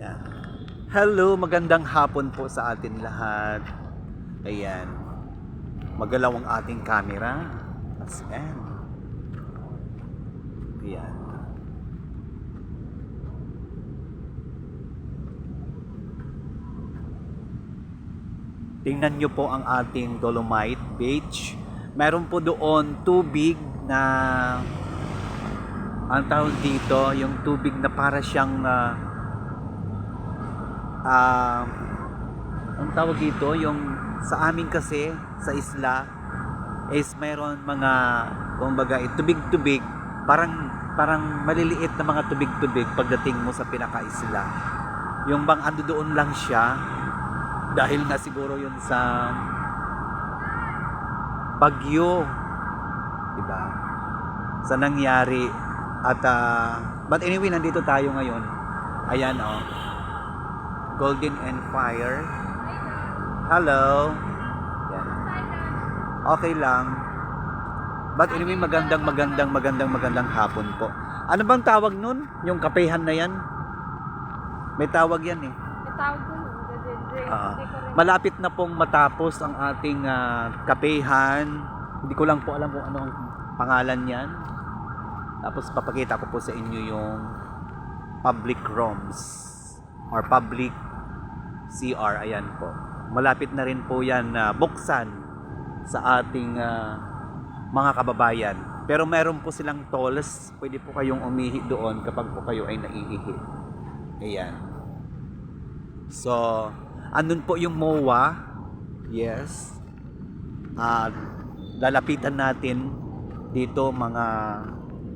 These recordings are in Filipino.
Ayan. Hello, magandang hapon po sa atin lahat. Ayan. Magalaw ang ating camera. Ayan. Ayan. Tingnan nyo po ang ating Dolomite Beach. Meron po doon tubig na ang tawag dito, yung tubig na para siyang ang tawag dito, yung sa amin kasi sa isla is meron mga kumbaga tubig-tubig, parang maliliit na mga tubig-tubig pagdating mo sa pinaka-isla. Yung bang ando doon lang siya dahil nga siguro yun sa bagyo, diba? Sa nangyari at but anyway, nandito tayo ngayon. Ayan Golden and Fire. Hello. Yan. Okay lang. But anyway, magandang hapon po. Ano bang tawag nun? Yung kapehan na yan? May tawag yan eh. May tawag dun. Malapit na pong matapos ang ating kapehan. Hindi ko lang po alam kung ano ang pangalan yan. Tapos papakita ko po sa inyo yung public rooms or public CR. Ayan po. Malapit na rin po yan buksan sa ating mga kababayan. Pero meron po silang tolls. Pwede po kayong umihi doon kapag po kayo ay naiihi. Ayan. So, andun po yung MOA. Yes. Lalapitan natin dito mga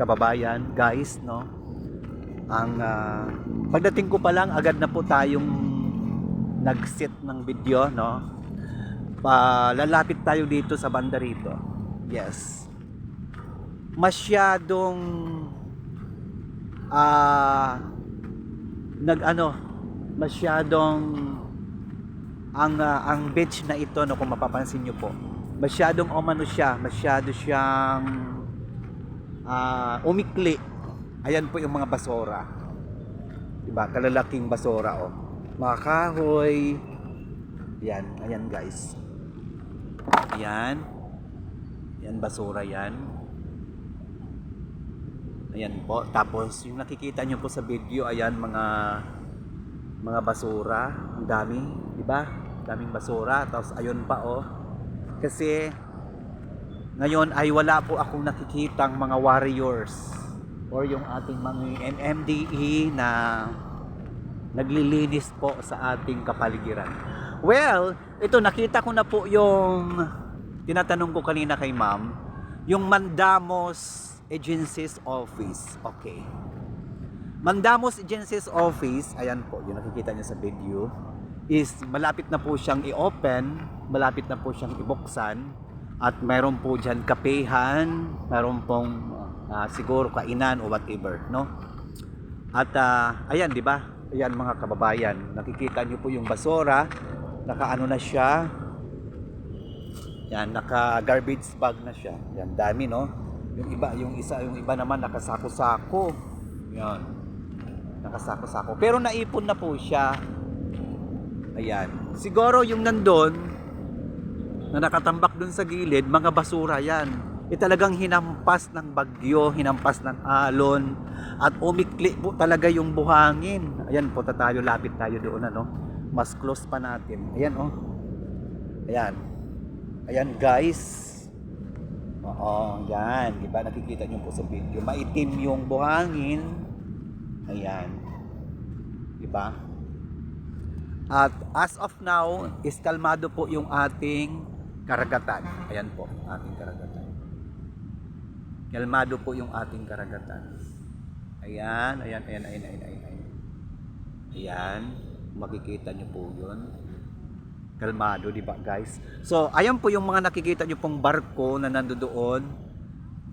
kababayan, guys, no? Ang pagdating ko pa lang agad na po tayong nag-set ng video, no? Lalapit tayo dito sa banda rito. Yes. Masyadong masyadong ang beach na ito, no, kung mapapansin niyo po. Masyadong masyado siyang umikli. Ayan po yung mga basura. Diba? Kalalaking basura, mga kahoy. Ayan guys. Ayan basura yan. Ayan po. Tapos yung nakikita nyo po sa video, ayan mga basura. Ang dami, diba? Daming basura. Tapos ayun pa kasi ngayon ay wala po akong nakikitang mga warriors or yung ating mga MMDE na naglilinis po sa ating kapaligiran. Well, ito nakita ko na po yung tinatanong ko kanina kay ma'am, yung Mandamos Agencies Office. Okay. Mandamos Agencies Office, ayan po, yung nakikita niyo sa video, is malapit na po siyang i-open, malapit na po siyang ibuksan. At meron po dyan kapehan, meron pong siguro kainan o whatever, no? At ayan, di ba? Ayan mga kababayan, nakikita niyo po yung basura, nakaano na siya. Yan, naka garbage bag na siya. Yan, dami, no? Yung iba naman nakasako-sako. Yan. Nakasako-sako. Pero naipon na po siya. Ayan. Siguro yung nandun na nakatambak dun sa gilid, mga basura yan. Talagang hinampas ng bagyo, hinampas ng alon, at umikli po talaga yung buhangin. Ayan po, lapit tayo doon, mas close pa natin. Ayan, ayan guys. Yan, diba, nakikita nyo po sa video, maitim yung buhangin. Ayan, diba? At as of now, is kalmado po yung ating karagatan. Ayan po, ating karagatan. Kalmado po yung ating karagatan. Ayan. Ayan, makikita nyo po yun. Kalmado, di ba guys? So, ayan po yung mga nakikita nyo pong barko na nandoon.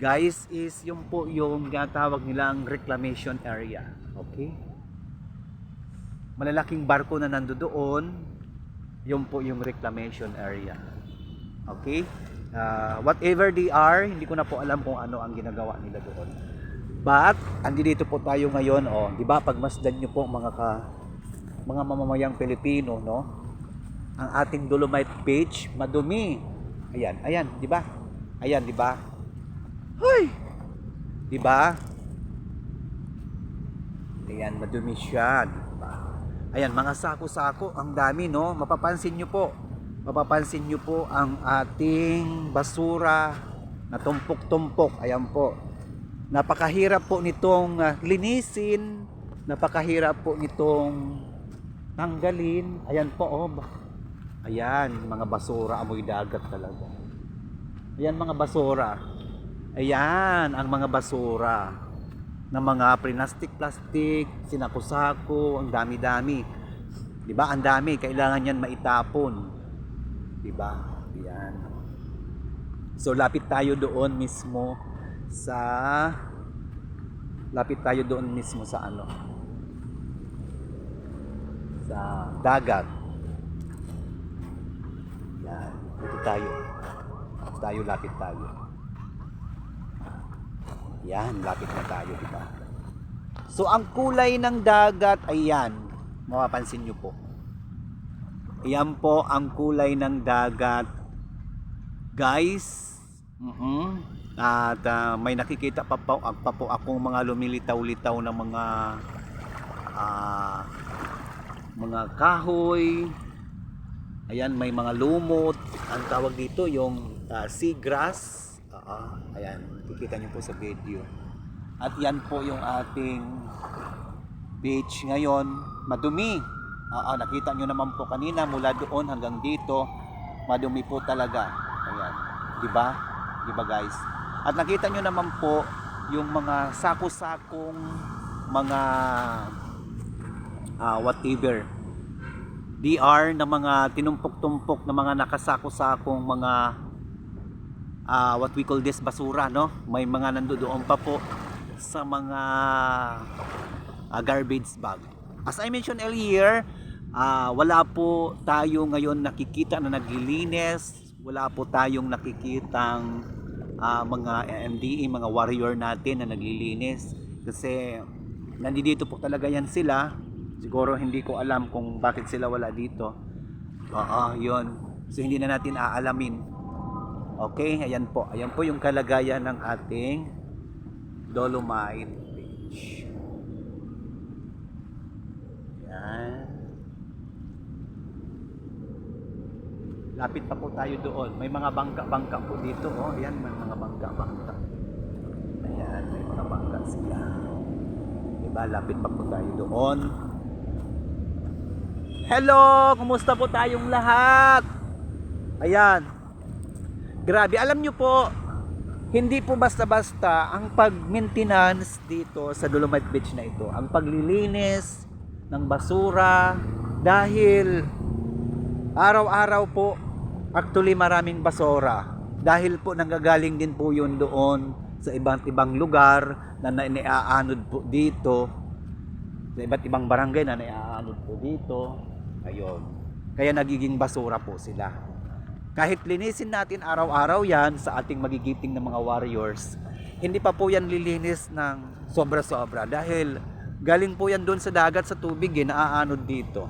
Guys, is yung po yung tinatawag nilang reclamation area. Okay? Malalaking barko na nandoon, yun po yung reclamation area. Okay? Whatever they are, hindi ko na po alam kung ano ang ginagawa nila doon. But, andito po tayo ngayon, di ba? Pagmasdan nyo po mga mga mamamayang Pilipino, no? Ang ating Dolomite Beach, madumi. Ayan, ayan, di ba? Ayan, di ba? Hoy! Di ba? Ayan, madumi siya, di ba? Ayan, mga sako-sako, ang dami, no? Mapapansin nyo po. Mapapansin nyo po ang ating basura na tumpok-tumpok. Ayan po. Napakahirap po nitong linisin. Napakahirap po nitong tanggalin. Ayan po, oh. Ayan, mga basura, amoy dagat talaga. Ayan, mga basura. Ayan, ang mga basura ng mga plastic, sinakusako, ang dami-dami. 'Di ba? Ang dami, kailangan 'yan maitapon. 'Di ba? Ayan. So lapit tayo doon mismo sa ano? Sa dagat. Yan, dito tayo. Lapit tayo. Yan, lapit na tayo, di ba? So, ang kulay ng dagat, ayan. Mapapansin nyo po. Ayan po ang kulay ng dagat. Guys, at may nakikita pa po akong mga lumilitaw-litaw na mga kahoy. Ayan, may mga lumot. Ang tawag dito yung seagrass. Ayan, kikita nyo po sa video. At yan po yung ating beach ngayon. Madumi. Nakita nyo naman po kanina mula doon hanggang dito. Madumi po talaga. Ayan, di ba? Di ba guys? At nakita nyo naman po yung mga sako-sakong mga whatever. DR na mga tinumpok-tumpok na mga nakasako-sakong mga what we call this basura, no? May mga nandoon pa po sa mga garbage bag. As I mentioned earlier, wala po tayo ngayon nakikita na naglilinis, wala po tayong nakikitang mga MDE, mga warrior natin na naglilinis kasi nandito po talaga yan sila. Siguro hindi ko alam kung bakit sila wala dito. Yun. So hindi na natin aalamin. Okay, ayan po. Ayan po yung kalagayan ng ating Dolomite Beach. Ayan. Lapit pa po tayo doon. May mga bangka-bangka po dito. Oh, ayan, may mga bangka-bangka. Ayan, may mga bangka sila. Diba, lapit pa po tayo doon. Hello! Kumusta po tayong lahat? Ayan. Grabe, alam nyo po, hindi po basta-basta ang pag-maintenance dito sa Dolomite Beach na ito. Ang paglilinis ng basura dahil araw-araw po actually maraming basura. Dahil po nanggagaling din po yun doon sa iba't ibang lugar na naiaanod po dito. Sa iba't ibang barangay na naiaanod po dito. Ayun. Kaya nagiging basura po sila. Kahit linisin natin araw-araw yan sa ating magigiting ng mga warriors, hindi pa po yan lilinis ng sobra-sobra dahil galing po yan doon sa dagat, sa tubig, naaanod dito.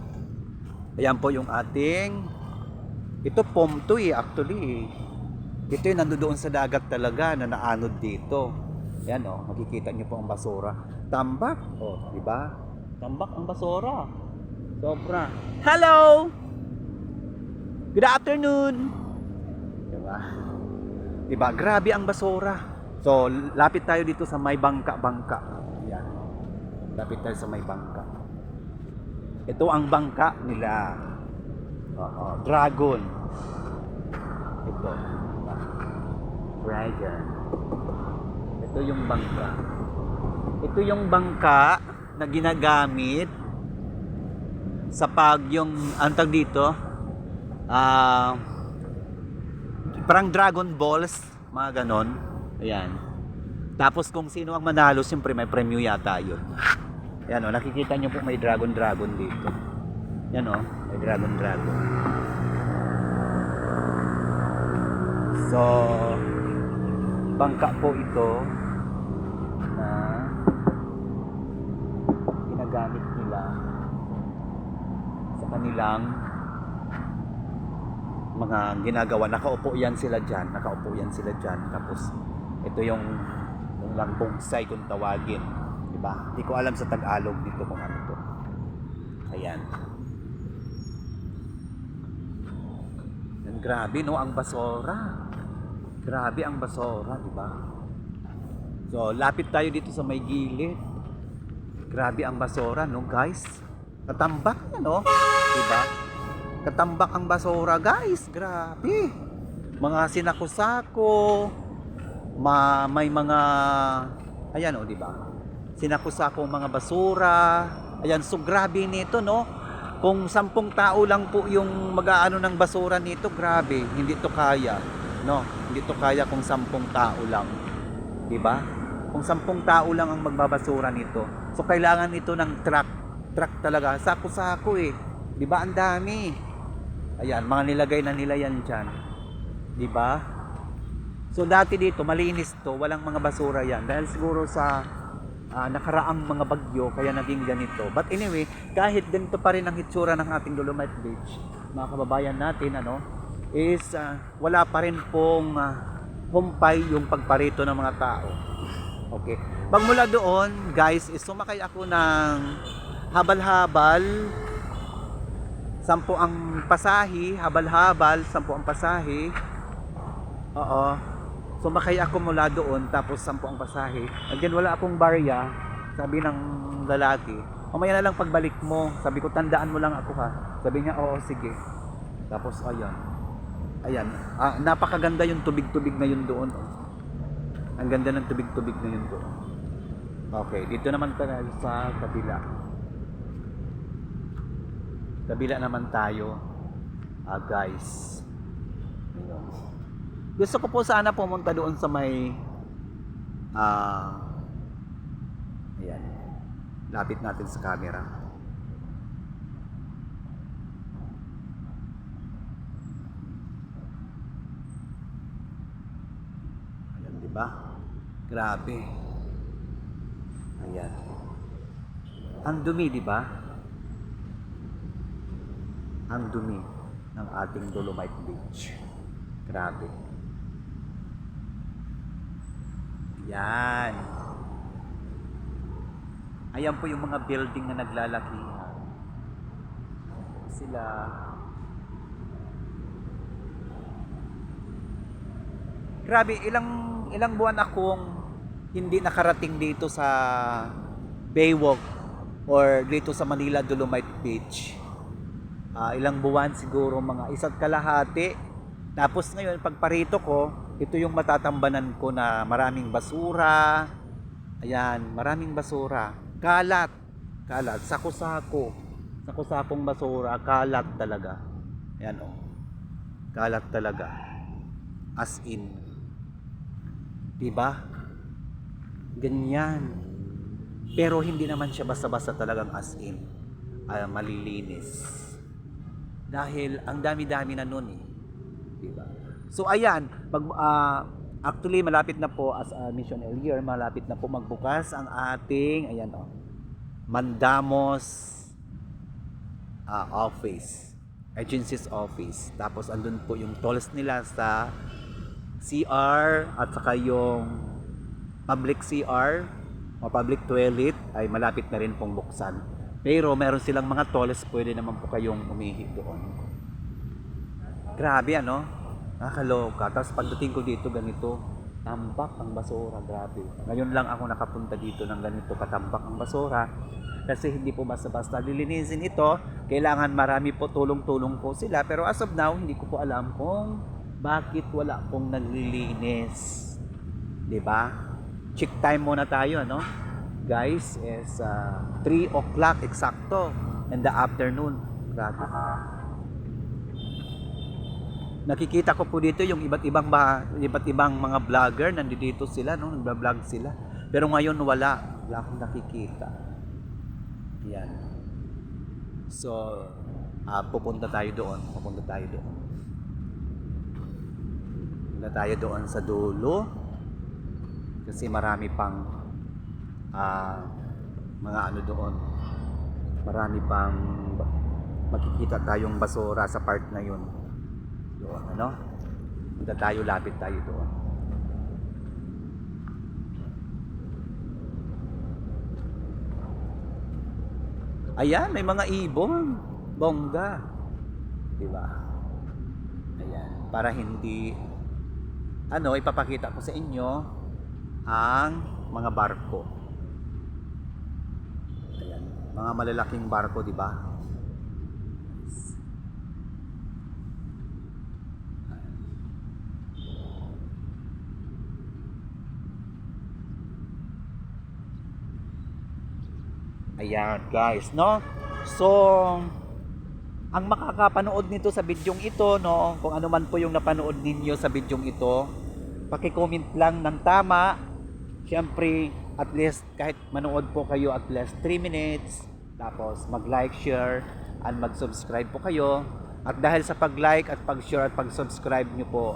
Ayan po yung ating, ito pom to actually. Ito yung nandoon sa dagat talaga na naanod dito. Ayan makikita nyo po ang basura. Tambak, di ba? Tambak ang basura. Sobra. Hello! Good afternoon! Diba? Diba? Grabe ang basura. So, lapit tayo dito sa may bangka-bangka. Ayan. Lapit tayo sa may bangka. Ito ang bangka nila. Dragon. Ito. Dragon. Ito yung bangka. Ito yung bangka na ginagamit sa pag yung antag dito parang Dragon Balls, mga ganon. Ayan. Tapos kung sino ang manalo, siyempre may premyo yata yun. Ayan nakikita nyo po may Dragon dito. Yan may Dragon. So bangka po ito na ginagamit nila sa kanilang mga ginagawa. Nakaupo yan sila dyan. Tapos ito yung lang bonsai kung tawagin. Diba? Hindi ko alam sa Tagalog dito kung ano to. Ayan. Yan, grabe no, ang basura. Grabe ang basura, diba? So, lapit tayo dito sa may gilid. Grabe ang basura, no, guys? Katambak yan, no? Diba? Katambak ang basura, guys. Grabe. Mga sinakusako. May mga... Ayan, o, diba? Sinakusako mga basura. Ayan, so grabe nito, no? Kung 10 tao lang po yung mag-aano ng basura nito, grabe. Hindi to kaya, no? Hindi to kaya kung 10 tao lang. Diba? Kung 10 tao lang ang magbabasura nito. So, kailangan ito ng truck. Truck talaga. Sako-sako eh. Diba? Ang dami. Ayan, mga nilagay na nila yan dyan. Diba? So, dati dito, malinis to. Walang mga basura yan. Dahil siguro sa nakaraang mga bagyo, kaya naging ganito. But anyway, kahit ganito pa rin ang hitsura ng ating Dolomite Beach, mga kababayan natin, is wala pa rin pong humpay yung pagparito ng mga tao. Okay. Pagmula doon, guys, is sumakay ako ng habal-habal, 10 ang pasahe, habal-habal, 10 ang pasahe. Oo. Sumakay ako mula doon, tapos 10 ang pasahe. Again, wala akong barya. Sabi ng lalaki, mamaya na lang pagbalik mo. Sabi ko, tandaan mo lang ako ha. Sabi niya, oo, sige. Tapos, ayan. Napakaganda yung tubig-tubig na yun doon. Ang ganda ng tubig-tubig na yun doon. Okay, dito naman tayo sa kabila. Kabila naman tayo, guys. Ayun. Gusto ko po sana pumunta doon sa may ayan. Lapit natin sa camera. Ayan, di ba? Grabe. Ayan. Ang dumi, di ba? Ang dumi ng ating Dolomite Beach. Grabe. Yan. Ayan po yung mga building na naglalakihan. Sila. Grabe, ilang buwan akong hindi nakarating dito sa Baywalk or dito sa Manila Dolomite Beach. Ilang buwan siguro, mga 1.5. Tapos ngayon, pagparito ko, ito yung matatambanan ko na maraming basura. Ayan, maraming basura. Kalat. Sako-sako. Sako-sakong basura. Kalat talaga. Ayan, oh. Kalat talaga. As in. Diba? Ganyan. Pero hindi naman siya basta-basta talagang as in. Malilinis. Dahil ang dami-dami na nun eh. Diba? So ayan, actually malapit na po, as a mission earlier, malapit na po magbukas ang ating, ayan o, Mandamos office, agency's office. Tapos andun po yung tolls nila sa CR at saka yung public CR o public toilet ay malapit na rin pong buksan. Pero meron silang mga tolls, pwede naman po kayong umihi doon. Grabe nakakaloka. Tapos pagdating ko dito, ganito, tambak ang basura, grabe. Ngayon lang ako nakapunta dito ng ganito, katambak ang basura. Kasi hindi po basta-basta lilinisin ito. Kailangan marami po, tulong-tulong po sila. Pero as of now, hindi ko po alam kung bakit wala pong naglilinis. Diba? Check time muna tayo, guys, is 3 o'clock eksakto in the afternoon. Grabe. Nakikita ko po dito yung iba't ibang mga vlogger, nandito sila, nagba-vlog sila. Pero ngayon wala akong nakikita. Yan. So, pupunta tayo doon. Pupunta tayo doon sa dulo. Kasi marami pang mga doon. Marami pang makikita tayong basura sa part na yun. Doon, ano? Punta tayo, lapit tayo doon. Ayan, may mga ibon. Bongga. Diba? Ayan. Para hindi, ipapakita ko sa inyo ang mga barko. Ayan. Mga malalaking barko, diba? Ayan guys, no? So, ang makakapanood nito sa bidyong ito, no? Kung ano man po yung napanood ninyo sa bidyong ito, paki-comment lang ng tama. Siyempre, at least kahit manood po kayo at least 3 minutes. Tapos mag-like, share, and mag-subscribe po kayo. At dahil sa pag-like at pag-share at pag-subscribe nyo po,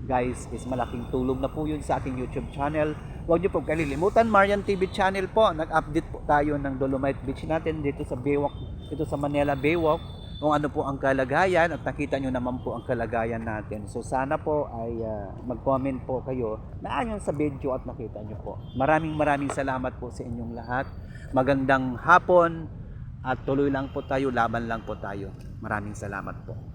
guys, is malaking tulong na po yun sa ating YouTube channel. Huwag nyo po kalilimutan, Marian TV channel po. Nag-update po tayo ng Dolomite Beach natin dito sa Baywalk, dito sa Manila Baywalk, kung ano po ang kalagayan, at nakita nyo naman po ang kalagayan natin. So sana po ay mag-comment po kayo na ayon sa video at nakita nyo po. Maraming salamat po sa inyong lahat. Magandang hapon at tuloy lang po tayo, laban lang po tayo. Maraming salamat po.